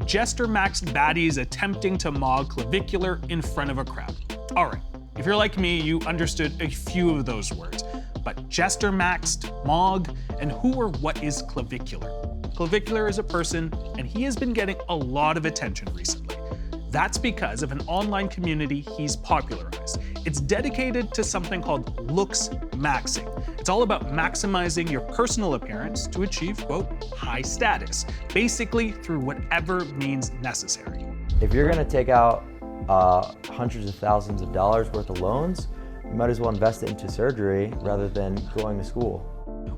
jester-maxed baddies attempting to mog clavicular in front of a crowd. All right, if you're like me, you understood a few of those words, but jester-maxed, mog, and who or what is clavicular? Clavicular is a person, and he has been getting a lot of attention recently. That's because of an online community he's popularized. It's dedicated to something called Looksmaxxing. It's all about maximizing your personal appearance to achieve, quote, high status, basically through whatever means necessary. If you're gonna take out hundreds of thousands of dollars worth of loans, you might as well invest it into surgery rather than going to school.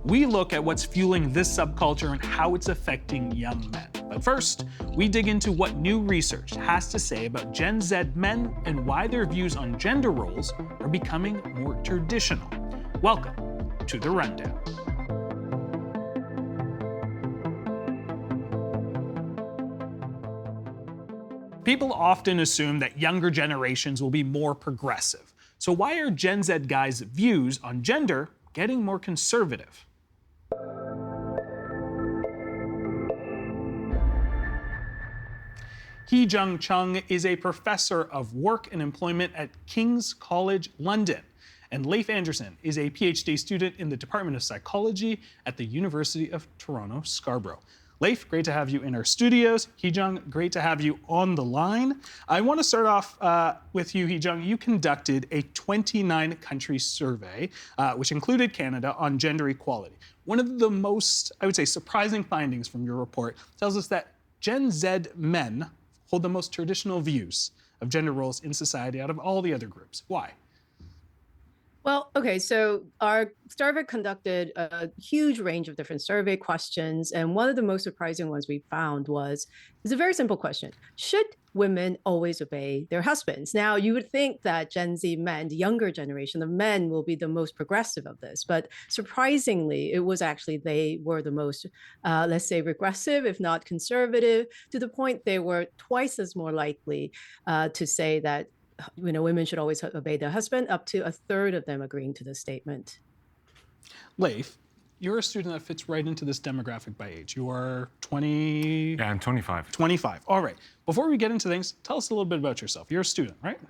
We look at what's fueling this subculture and how it's affecting young men. But first, we dig into what new research has to say about Gen Z men and why their views on gender roles are becoming more traditional. Welcome to The Rundown. People often assume that younger generations will be more progressive. So why are Gen Z guys' views on gender getting more conservative? Heejung Chung is a professor of work and employment at King's College London, and Leif Anderson is a PhD student in the Department of Psychology at the University of Toronto, Scarborough. Leif, great to have you in our studios. Heejung, great to have you on the line. I want to start off with you, Heejung. You conducted a 29-country survey, which included Canada, on gender equality. One of the most, I would say, surprising findings from your report tells us that Gen Z men hold the most traditional views of gender roles in society out of all the other groups. Why? Well, okay, so our survey conducted a huge range of different survey questions, and one of the most surprising ones we found it's a very simple question. Should women always obey their husbands? Now, you would think that Gen Z men, the younger generation of men, will be the most progressive of this, but surprisingly, it was actually they were the most, let's say, regressive, if not conservative, to the point they were twice as more likely to say that women should always obey their husband, up to a third of them agreeing to this statement. Leif, you're a student that fits right into this demographic by age. You are 20... Yeah, I'm 25. 25, all right. Before we get into things, tell us a little bit about yourself. You're a student, right?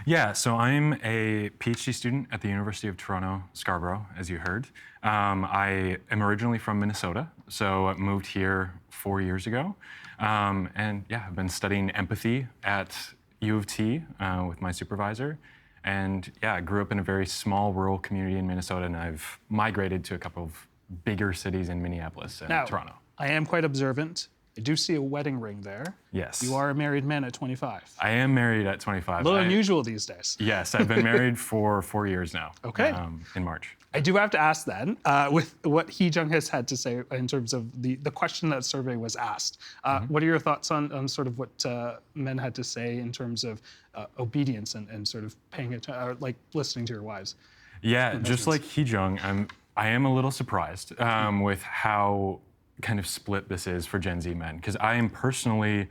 Yeah, so I'm a PhD student at the University of Toronto, Scarborough, as you heard. I am originally from Minnesota, so I moved here 4 years ago. And yeah, I've been studying empathy at U of T with my supervisor. And yeah, I grew up in a very small rural community in Minnesota, and I've migrated to a couple of bigger cities in Minneapolis and Toronto. I am quite observant. I do see a wedding ring there. Yes. You are a married man at 25. I am married at 25. A little unusual these days. Yes, I've been married for 4 years now. Okay. In March. I do have to ask then, with what Heejung has had to say in terms of the question that survey was asked. What are your thoughts on sort of what men had to say in terms of obedience and sort of paying attention, like listening to your wives? Yeah, just like Heejung, I am a little surprised with how kind of split this is for Gen Z men, because I am personally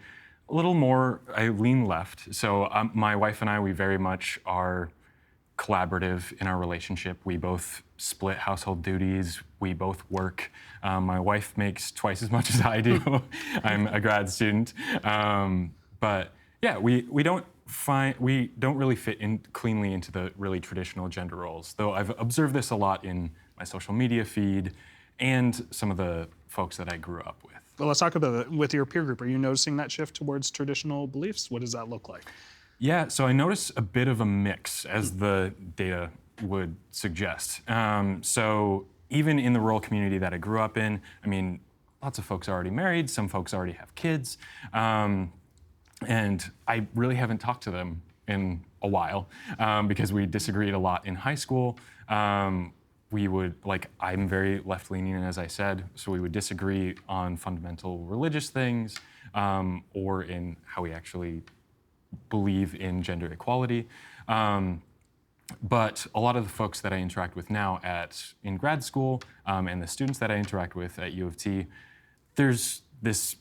a little more, I lean left. So my wife and I, we very much are collaborative in our relationship. We both split household duties. We both work. My wife makes twice as much as I do. I'm a grad student. But yeah, we don't really fit in cleanly into the really traditional gender roles, though I've observed this a lot in my social media feed and some of the folks that I grew up with. Well, let's talk about it with your peer group. Are you noticing that shift towards traditional beliefs? What does that look like? Yeah, so I notice a bit of a mix, as the data would suggest. So even in the rural community that I grew up in, I mean, lots of folks are already married, some folks already have kids, and I really haven't talked to them in a while because we disagreed a lot in high school. I'm very left-leaning, as I said, so we would disagree on fundamental religious things or in how we actually believe in gender equality. But a lot of the folks that I interact with now in grad school and the students that I interact with at U of T, there's this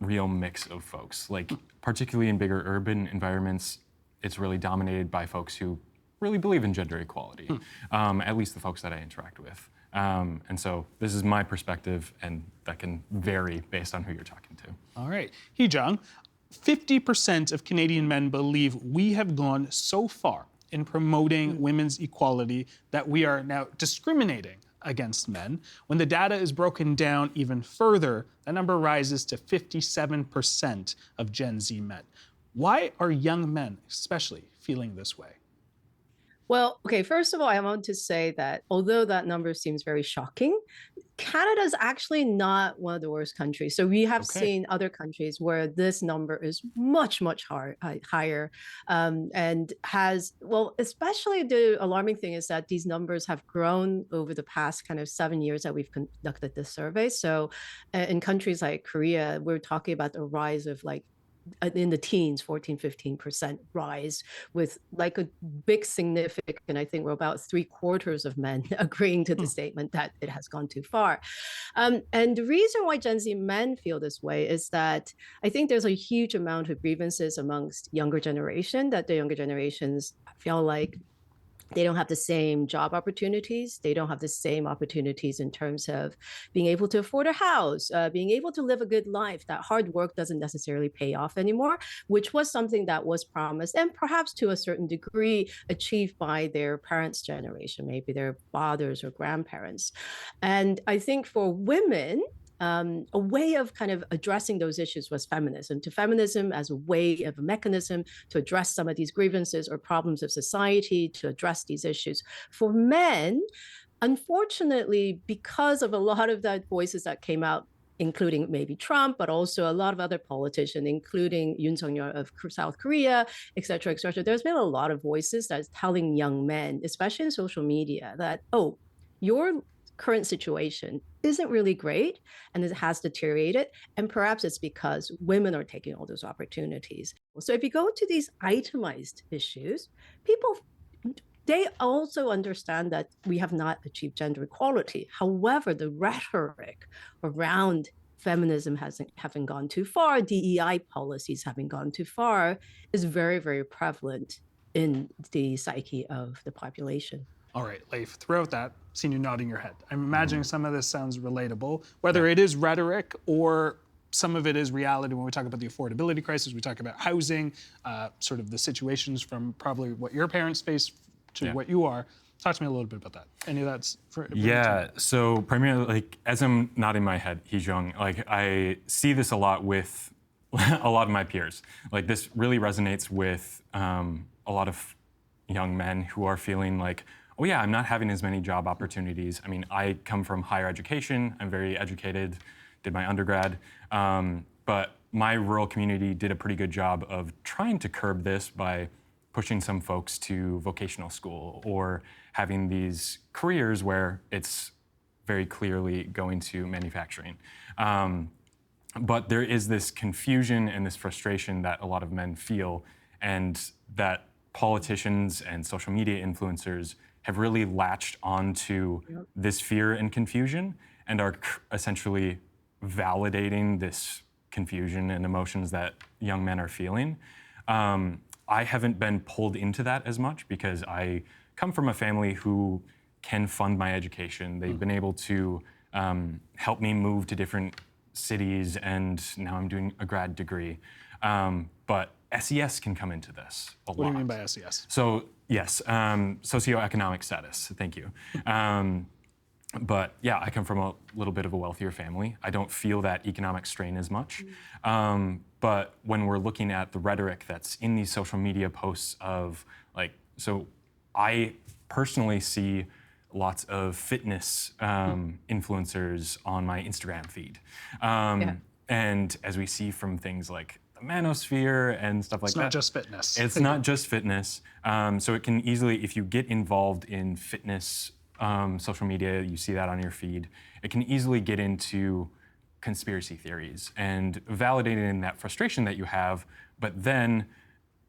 real mix of folks. Like, particularly in bigger urban environments, it's really dominated by folks who really believe in gender equality, at least the folks that I interact with. And so this is my perspective, and that can vary based on who you're talking to. All right. Heejung, 50% of Canadian men believe we have gone so far in promoting women's equality that we are now discriminating against men. When the data is broken down even further, that number rises to 57% of Gen Z men. Why are young men especially feeling this way? Well, okay, first of all, I want to say that although that number seems very shocking, Canada is actually not one of the worst countries. So we have seen other countries where this number is much, much higher, and has, well, especially the alarming thing is that these numbers have grown over the past kind of 7 years that we've conducted this survey. So in countries like Korea, we're talking about the rise of like in the teens, 14, 15% rise, with like a big significant, I think we're about 3/4 of men agreeing to the statement that it has gone too far. And the reason why Gen Z men feel this way is that I think there's a huge amount of grievances amongst younger generation, that the younger generations feel like they don't have the same job opportunities. They don't have the same opportunities in terms of being able to afford a house, being able to live a good life. That hard work doesn't necessarily pay off anymore, which was something that was promised and perhaps to a certain degree achieved by their parents' generation, maybe their fathers or grandparents. And I think for women, a way of kind of addressing those issues was feminism, to feminism as a way of a mechanism to address some of these grievances or problems of society, to address these issues. For men, unfortunately, because of a lot of the voices that came out, including maybe Trump, but also a lot of other politicians, including Yoon Suk-yeol of South Korea, et cetera, et cetera. There's been a lot of voices that's telling young men, especially in social media, that, oh, your current situation isn't really great and it has deteriorated, and perhaps it's because women are taking all those opportunities. So if you go to these itemized issues, people, they also understand that we have not achieved gender equality. However, the rhetoric around feminism having gone too far, DEI policies having gone too far, is very, very prevalent in the psyche of the population. All right, Leif, throughout that, seen you nodding your head. I'm imagining some of this sounds relatable, whether it is rhetoric or some of it is reality. When we talk about the affordability crisis, we talk about housing, sort of the situations from probably what your parents face to what you are. Talk to me a little bit about that. Any of that's for so primarily, like, as I'm nodding my head, Heejung, like, I see this a lot with a lot of my peers. Like, this really resonates with a lot of young men who are feeling like, oh yeah, I'm not having as many job opportunities. I mean, I come from higher education. I'm very educated, did my undergrad. But my rural community did a pretty good job of trying to curb this by pushing some folks to vocational school or having these careers where it's very clearly going to manufacturing. But there is this confusion and this frustration that a lot of men feel, and that politicians and social media influencers have really latched onto this fear and confusion and are essentially validating this confusion and emotions that young men are feeling. I haven't been pulled into that as much because I come from a family who can fund my education. They've been able to help me move to different cities, and now I'm doing a grad degree. But SES can come into this a lot. What do you mean by SES? So yes, socioeconomic status, thank you. But yeah, I come from a little bit of a wealthier family. I don't feel that economic strain as much. But when we're looking at the rhetoric that's in these social media posts of like, so I personally see lots of fitness influencers on my Instagram feed. And as we see from things like the Manosphere and stuff like that. It's not just fitness. It's not just fitness. So it can easily, if you get involved in fitness social media, you see that on your feed, it can easily get into conspiracy theories and validating that frustration that you have, but then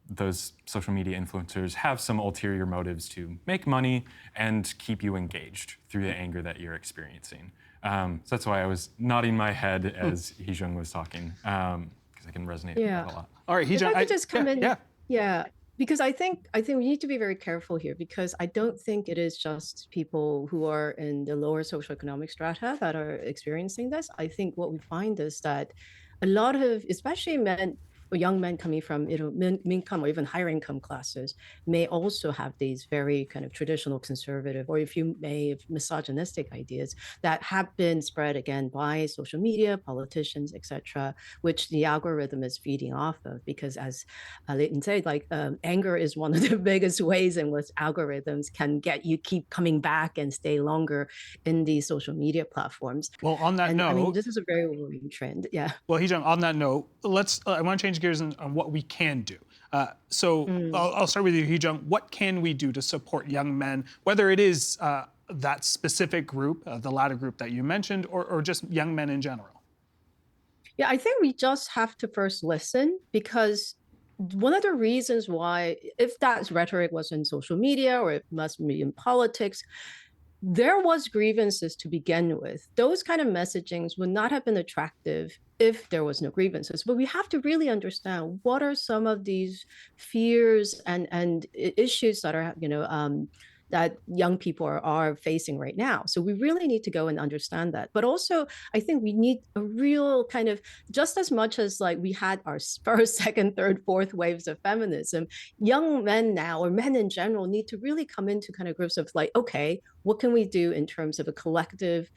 those social media influencers have some ulterior motives to make money and keep you engaged through the anger that you're experiencing. So that's why I was nodding my head as Heejung was talking, because I can resonate with that a lot. All right, Heejung. If I could just come in. Yeah. Because I think we need to be very careful here, because I don't think it is just people who are in the lower socioeconomic strata that are experiencing this. I think what we find is that a lot of, especially men or young men coming from income or even higher income classes, may also have these very kind of traditional conservative, or if you may, misogynistic ideas that have been spread again by social media, politicians, etc., which the algorithm is feeding off of. Because as Leighton said, like anger is one of the biggest ways in which algorithms can get you keep coming back and stay longer in these social media platforms. Well, on that And note, I mean, this is a very worrying trend. Yeah. well, Heejung, on that note, I want to change gears on what we can do. I'll start with you, Heejung. What can we do to support young men, whether it is that specific group, the latter group that you mentioned, or just young men in general? Yeah, I think we just have to first listen, because one of the reasons why, if that rhetoric was in social media or it must be in politics, there was grievances to begin with. Those kind of messagings would not have been attractive if there was no grievances. But we have to really understand what are some of these fears and issues that are, that young people are facing right now. So we really need to go and understand that. But also, I think we need a real kind of, just as much as like we had our first, second, third, fourth waves of feminism, young men now, or men in general, need to really come into kind of groups of like, okay, what can we do in terms of a collective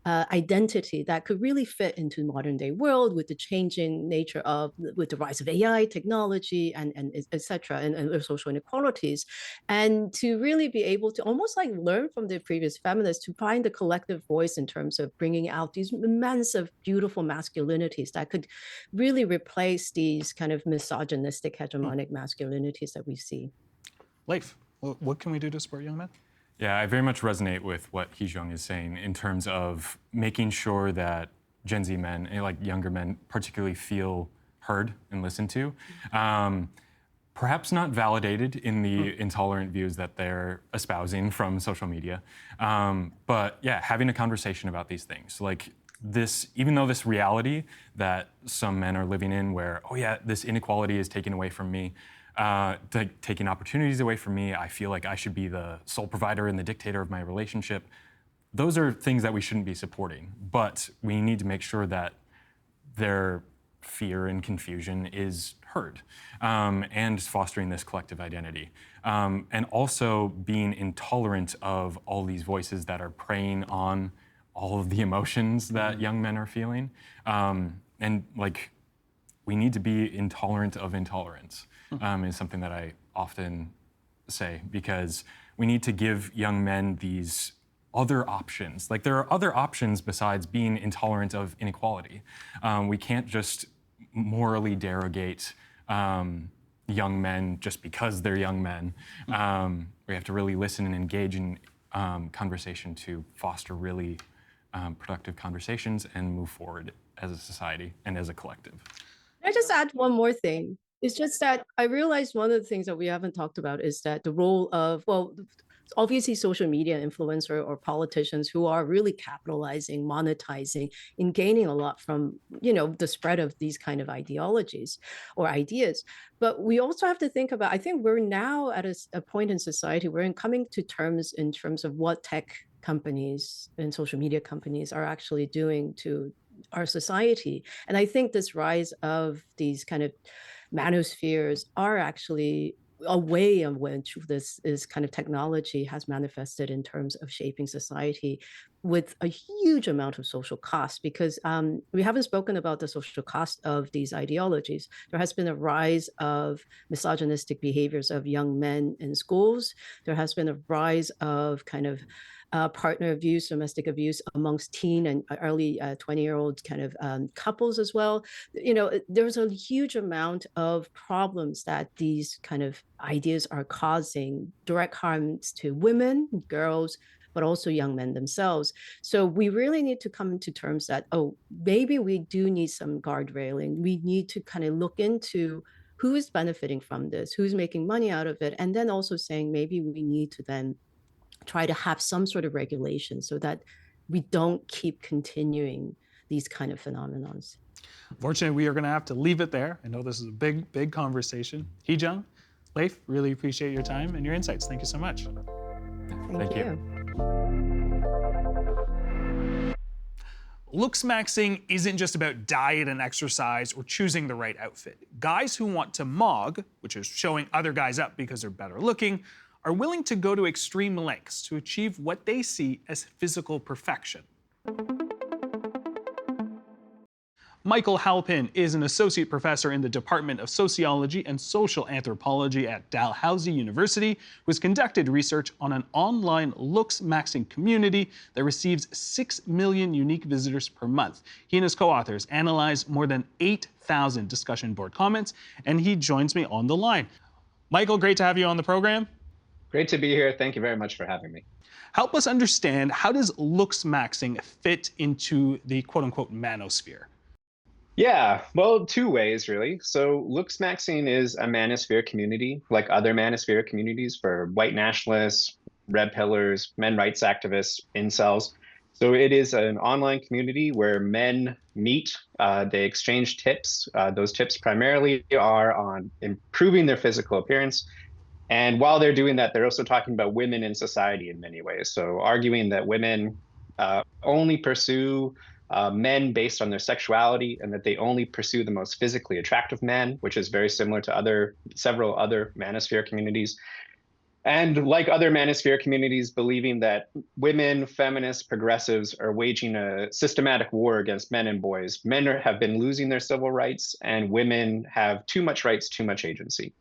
identity that could really fit into the modern day world, with the changing nature of, with the rise of AI technology and et cetera, and social inequalities, and to really be able to almost like learn from the previous feminists to find a collective voice in terms of bringing out these immense of beautiful masculinities that could really replace these kind of misogynistic hegemonic masculinities that we see. Leif, what can we do to support young men? Yeah, I very much resonate with what Heejung is saying in terms of making sure that Gen Z men, like younger men, particularly feel heard and listened to. Perhaps not validated in the intolerant views that they're espousing from social media. But yeah, having a conversation about these things. Like this, even though this reality that some men are living in where, oh yeah, this inequality is taken away from me, taking opportunities away from me, I feel like I should be the sole provider and the dictator of my relationship. Those are things that we shouldn't be supporting, but we need to make sure that their fear and confusion is heard, and fostering this collective identity. And also being intolerant of all these voices that are preying on all of the emotions that young men are feeling. And like, we need to be intolerant of intolerance, is something that I often say, because we need to give young men these other options. Like, there are other options besides being intolerant of inequality. We can't just morally derogate young men just because they're young men. We have to really listen and engage in conversation to foster really productive conversations and move forward as a society and as a collective. Can I just add one more thing? It's just that I realized one of the things that we haven't talked about is that the role of, well, obviously social media influencer or politicians who are really capitalizing, monetizing, and gaining a lot from, the spread of these kind of ideologies or ideas. But we also have to think about, I think we're now at a point in society where we're coming to terms in terms of what tech companies and social media companies are actually doing to our society. And I think this rise of these kind of manospheres are actually a way in which this is kind of technology has manifested in terms of shaping society with a huge amount of social cost, because we haven't spoken about the social cost of these ideologies. There has been a rise of misogynistic behaviors of young men in schools. There has been a rise of kind of partner abuse, domestic abuse amongst teen and early 20-year-old kind of couples as well. There's a huge amount of problems that these kind of ideas are causing direct harms to women, girls, but also young men themselves. So we really need to come to terms that, maybe we do need some guardrailing. We need to kind of look into who is benefiting from this, who's making money out of it, and then also saying maybe we need to then try to have some sort of regulation so that we don't keep continuing these kind of phenomenons. Unfortunately, we are going to have to leave it there. I know this is a big, big conversation. Heejung, Leif, really appreciate your time and your insights. Thank you so much. Thank you. Looksmaxxing isn't just about diet and exercise or choosing the right outfit. Guys who want to mog, which is showing other guys up because they're better looking, are willing to go to extreme lengths to achieve what they see as physical perfection. Michael Halpin is an associate professor in the Department of Sociology and Social Anthropology at Dalhousie University, who has conducted research on an online Looksmaxxing community that receives 6 million unique visitors per month. He and his co-authors analyzed more than 8,000 discussion board comments, and he joins me on the line. Michael, great to have you on the program. Great to be here. Thank you very much for having me. Help us understand, how does Looksmaxxing fit into the quote-unquote manosphere? Yeah, well, two ways really. So Looksmaxxing is a manosphere community, like other manosphere communities for white nationalists, red pillars, men rights activists, incels. So it is an online community where men meet, they exchange tips. Those tips primarily are on improving their physical appearance. And while they're doing that, they're also talking about women in society in many ways. So arguing that women only pursue men based on their sexuality, and that they only pursue the most physically attractive men, which is very similar to several other manosphere communities. And like other manosphere communities, believing that women, feminists, progressives are waging a systematic war against men and boys. Men have been losing their civil rights, and women have too much rights, too much agency.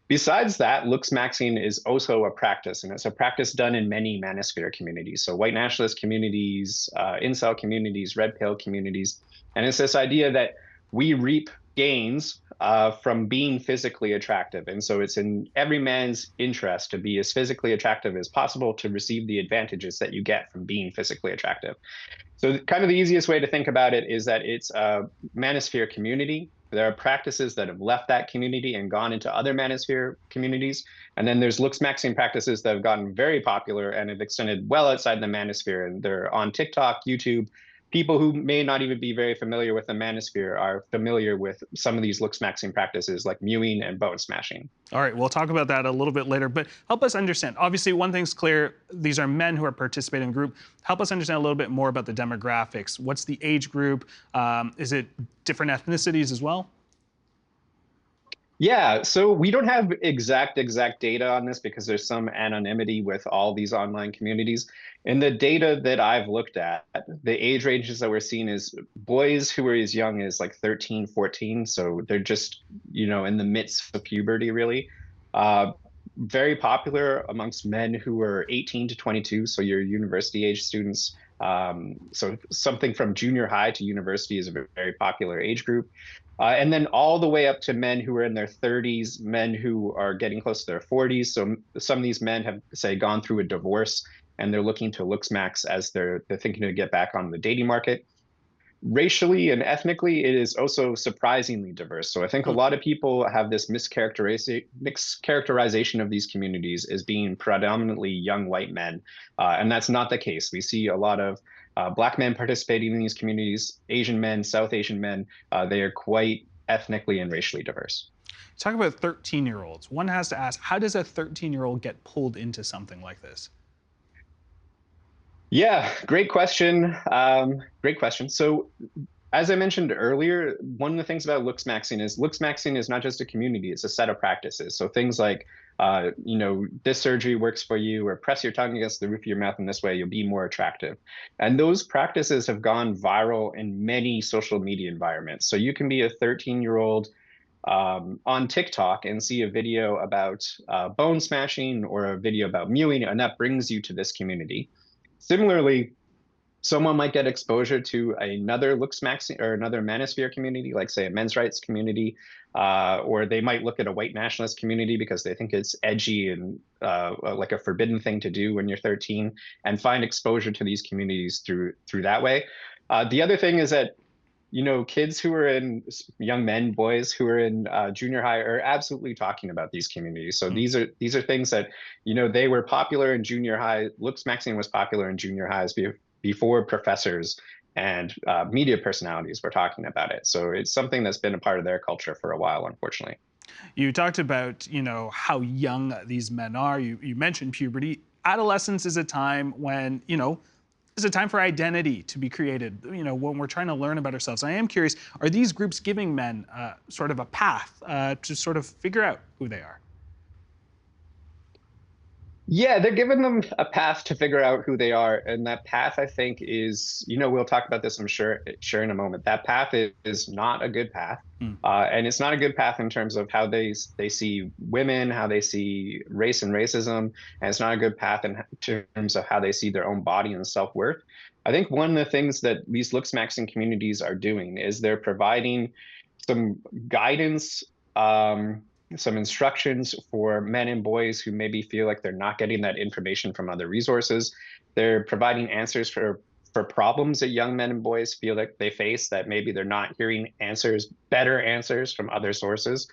Besides that, Looksmaxxing is also a practice, and it's a practice done in many manosphere communities. So white nationalist communities, incel communities, red pill communities. And it's this idea that we reap gains from being physically attractive. And so it's in every man's interest to be as physically attractive as possible to receive the advantages that you get from being physically attractive. So kind of the easiest way to think about it is that it's a manosphere community. There are practices that have left that community and gone into other manosphere communities. And then there's Looksmaxxing practices that have gotten very popular and have extended well outside the manosphere. And they're on TikTok, YouTube. People who may not even be very familiar with the manosphere are familiar with some of these Looksmaxxing practices like mewing and bone smashing. All right, we'll talk about that a little bit later, but help us understand. Obviously, one thing's clear, these are men who are participating in the group. Help us understand a little bit more about the demographics. What's the age group? Is it different ethnicities as well? Yeah, so we don't have exact data on this because there's some anonymity with all these online communities. In the data that I've looked at, the age ranges that we're seeing is boys who are as young as like 13, 14. So they're just, in the midst of puberty, really. Very popular amongst men who are 18 to 22, so your university age students. So something from junior high to university is a very popular age group. And then all the way up to men who are in their 30s, men who are getting close to their 40s. So some of these men have, say, gone through a divorce and they're looking to Looksmaxx as they're thinking to get back on the dating market. Racially and ethnically, it is also surprisingly diverse. So I think a lot of people have this mischaracterization of these communities as being predominantly young white men. And that's not the case. We see a lot of Black men participating in these communities, Asian men, South Asian men. They are quite ethnically and racially diverse. Talk about 13-year-olds. One has to ask, how does a 13-year-old get pulled into something like this? Yeah, great question. Great question. So as I mentioned earlier, one of the things about Looksmaxxing is not just a community, it's a set of practices. So things like, this surgery works for you, or press your tongue against the roof of your mouth in this way, you'll be more attractive. And those practices have gone viral in many social media environments. So you can be a 13-year-old on TikTok and see a video about bone smashing or a video about mewing, and that brings you to this community. Similarly, someone might get exposure to another Looksmaxxing or another manosphere community, like say a men's rights community, or they might look at a white nationalist community because they think it's edgy and like a forbidden thing to do when you're 13, and find exposure to these communities through that way. The other thing is that kids who are in, young men, boys who are in junior high are absolutely talking about these communities. So these are things that, they were popular in junior high. Looksmaxxing was popular in junior highs before professors and media personalities were talking about it. So it's something that's been a part of their culture for a while, unfortunately. You talked about, how young these men are. You mentioned puberty. Adolescence is a time when, is a time for identity to be created, when we're trying to learn about ourselves. I am curious, are these groups giving men sort of a path to sort of figure out who they are? Yeah, they're giving them a path to figure out who they are, and that path, I think, is, we'll talk about this, I'm sure in a moment. That path is not a good path, and it's not a good path in terms of how they see women, how they see race and racism, and it's not a good path in terms of how they see their own body and self-worth. I think one of the things that these Looksmaxxing communities are doing is they're providing some guidance. Some instructions for men and boys who maybe feel like they're not getting that information from other resources. They're providing answers for problems that young men and boys feel like they face, that maybe they're not hearing better answers from other sources.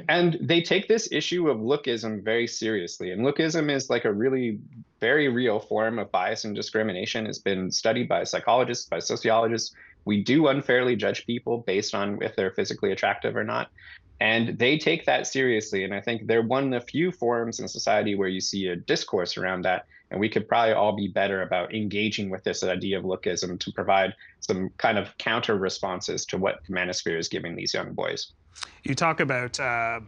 And they take this issue of lookism very seriously. And lookism is like a really very real form of bias and discrimination. It's been studied by psychologists, by sociologists. We do unfairly judge people based on if they're physically attractive or not. And they take that seriously. And I think they're one of the few forums in society where you see a discourse around that. And we could probably all be better about engaging with this idea of lookism to provide some kind of counter responses to what the Manosphere is giving these young boys. You talk about, the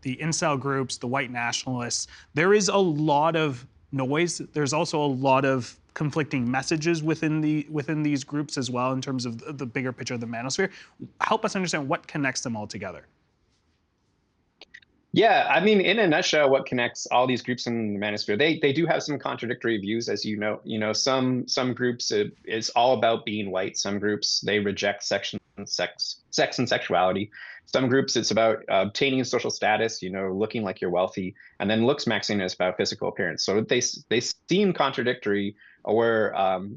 incel groups, the white nationalists. There is a lot of noise. There's also a lot of conflicting messages within these groups as well in terms of the bigger picture of the Manosphere. Help us understand what connects them all together. Yeah, I mean, in a nutshell, what connects all these groups in the Manosphere, they do have some contradictory views, as you know. Some groups it's all about being white. Some groups they reject sex and sexuality. Some groups it's about obtaining social status, looking like you're wealthy, and then Looksmaxxing is about physical appearance. So they seem contradictory or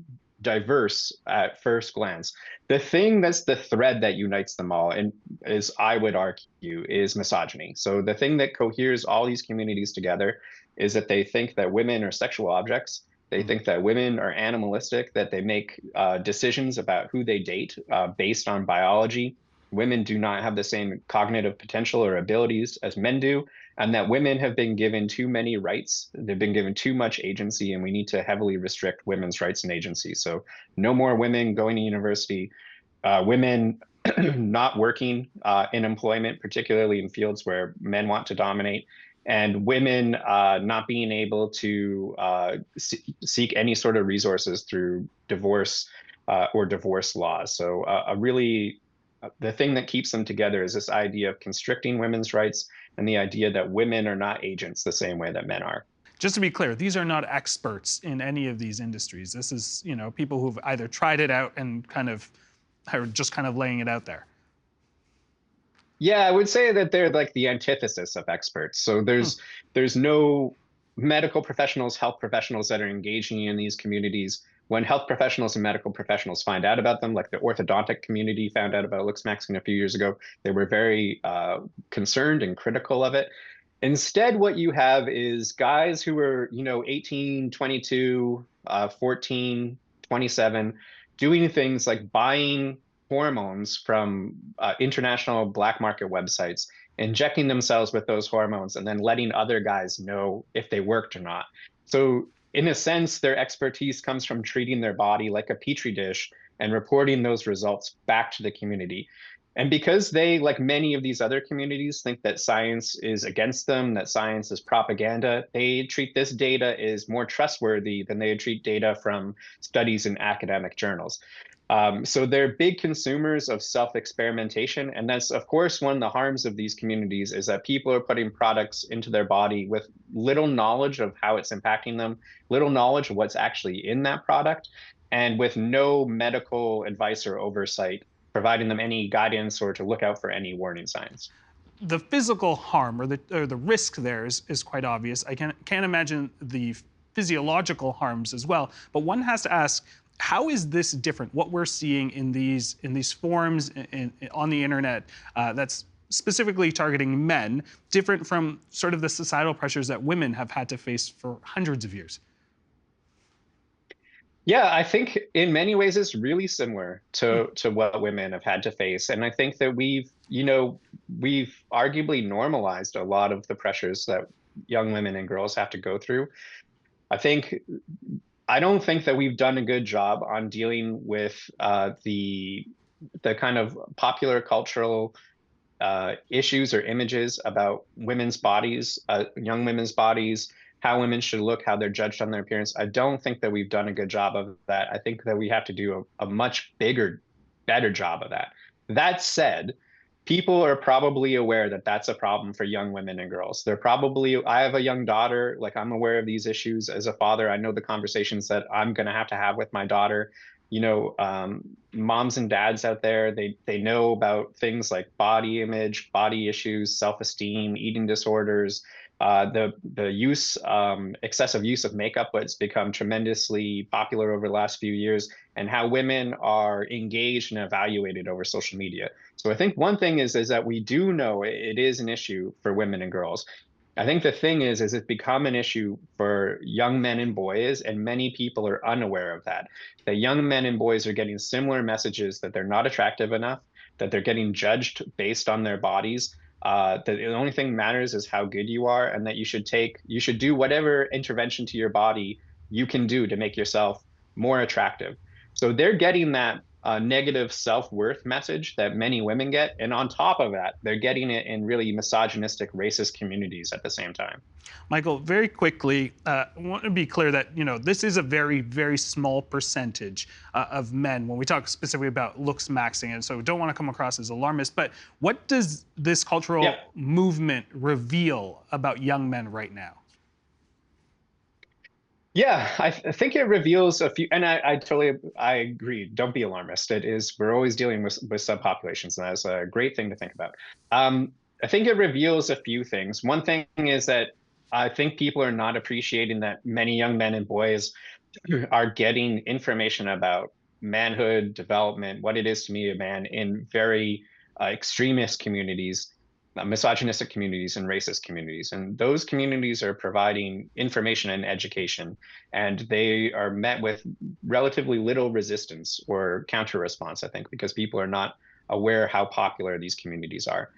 diverse at first glance. The thing that's the thread that unites them all, and is, I would argue, is misogyny. So the thing that coheres all these communities together is that they think that women are sexual objects. They think that women are animalistic, that they make decisions about who they date based on biology. Women do not have the same cognitive potential or abilities as men do, and that women have been given too many rights. They've been given too much agency, and we need to heavily restrict women's rights and agency. So no more women going to university, women not working in employment, particularly in fields where men want to dominate, and women not being able to seek any sort of resources through divorce or divorce laws. So the thing that keeps them together is this idea of constricting women's rights and the idea that women are not agents the same way that men are. Just to be clear, these are not experts in any of these industries. This is, people who've either tried it out and are just kind of laying it out there. Yeah, I would say that they're like the antithesis of experts. So there's no medical professionals, health professionals that are engaging in these communities. When health professionals and medical professionals find out about them, like the orthodontic community found out about Looksmaxxing a few years ago, they were very concerned and critical of it. Instead, what you have is guys who are, 18, 22, 14, 27, doing things like buying hormones from international black market websites, injecting themselves with those hormones, and then letting other guys know if they worked or not. So in a sense, their expertise comes from treating their body like a petri dish and reporting those results back to the community. And because they, like many of these other communities, think that science is against them, that science is propaganda, they treat this data as more trustworthy than they treat data from studies in academic journals. So they're big consumers of self-experimentation. And that's, of course, one of the harms of these communities is that people are putting products into their body with little knowledge of how it's impacting them, little knowledge of what's actually in that product, and with no medical advice or oversight providing them any guidance or to look out for any warning signs. The physical harm or the risk there is quite obvious. I can't imagine the physiological harms as well. But one has to ask, how is this different? What we're seeing in these forums on the internet that's specifically targeting men, different from sort of the societal pressures that women have had to face for hundreds of years? Yeah, I think in many ways it's really similar to what women have had to face. And I think that we've arguably normalized a lot of the pressures that young women and girls have to go through. I don't think that we've done a good job on dealing with the kind of popular cultural issues or images about women's bodies, young women's bodies, how women should look, how they're judged on their appearance. I don't think that we've done a good job of that. I think that we have to do a much better job of that. That said, people are probably aware that that's a problem for young women and girls. I have a young daughter, like I'm aware of these issues as a father. I know the conversations that I'm going to have with my daughter. Moms and dads out there, they know about things like body image, body issues, self-esteem, eating disorders, the excessive use of makeup, what's become tremendously popular over the last few years, and how women are engaged and evaluated over social media. So I think one thing is that we do know it is an issue for women and girls. I think the thing is it's become an issue for young men and boys, and many people are unaware of that. That young men and boys are getting similar messages that they're not attractive enough, that they're getting judged based on their bodies, that the only thing matters is how good you are, and that you should do whatever intervention to your body you can do to make yourself more attractive. So they're getting that negative self-worth message that many women get, and on top of that, they're getting it in really misogynistic, racist communities at the same time. Michael, very quickly, I want to be clear that this is a very, very small percentage of men when we talk specifically about Looksmaxxing, and so don't want to come across as alarmist. But what does this cultural movement reveal about young men right now? Yeah, I think it reveals a few, and I agree. Don't be alarmist. We're always dealing with subpopulations, and that's a great thing to think about. I think it reveals a few things. One thing is that I think people are not appreciating that many young men and boys are getting information about manhood, development, what it is to be a man in very extremist communities, misogynistic communities, and racist communities. And those communities are providing information and education, and they are met with relatively little resistance or counter response, I think, because people are not aware how popular these communities are.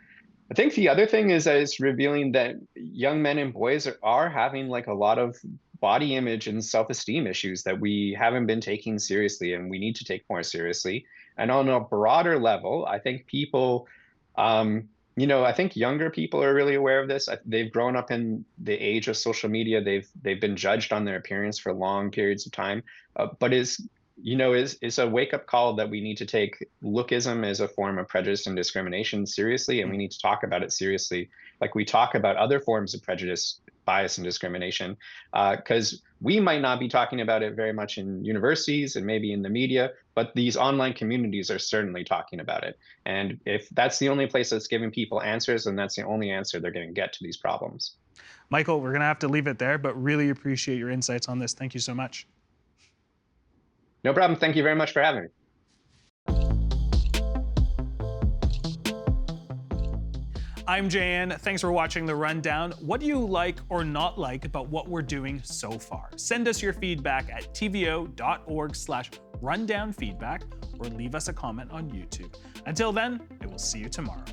I think the other thing is that it's revealing that young men and boys are having like a lot of body image and self-esteem issues that we haven't been taking seriously, and we need to take more seriously. And on a broader level, I think people, I think younger people are really aware of this. They've grown up in the age of social media. They've been judged on their appearance for long periods of time. But is a wake-up call that we need to take lookism as a form of prejudice and discrimination seriously, and we need to talk about it seriously, like we talk about other forms of prejudice, bias, and discrimination, because we might not be talking about it very much in universities and maybe in the media, but these online communities are certainly talking about it. And if that's the only place that's giving people answers, then that's the only answer they're going to get to these problems. Michael, we're going to have to leave it there, but really appreciate your insights on this. Thank you so much. No problem. Thank you very much for having me. I'm JN. Thanks for watching The Rundown. What do you like or not like about what we're doing so far? Send us your feedback at tvo.org/rundownfeedback or leave us a comment on YouTube. Until then, I will see you tomorrow.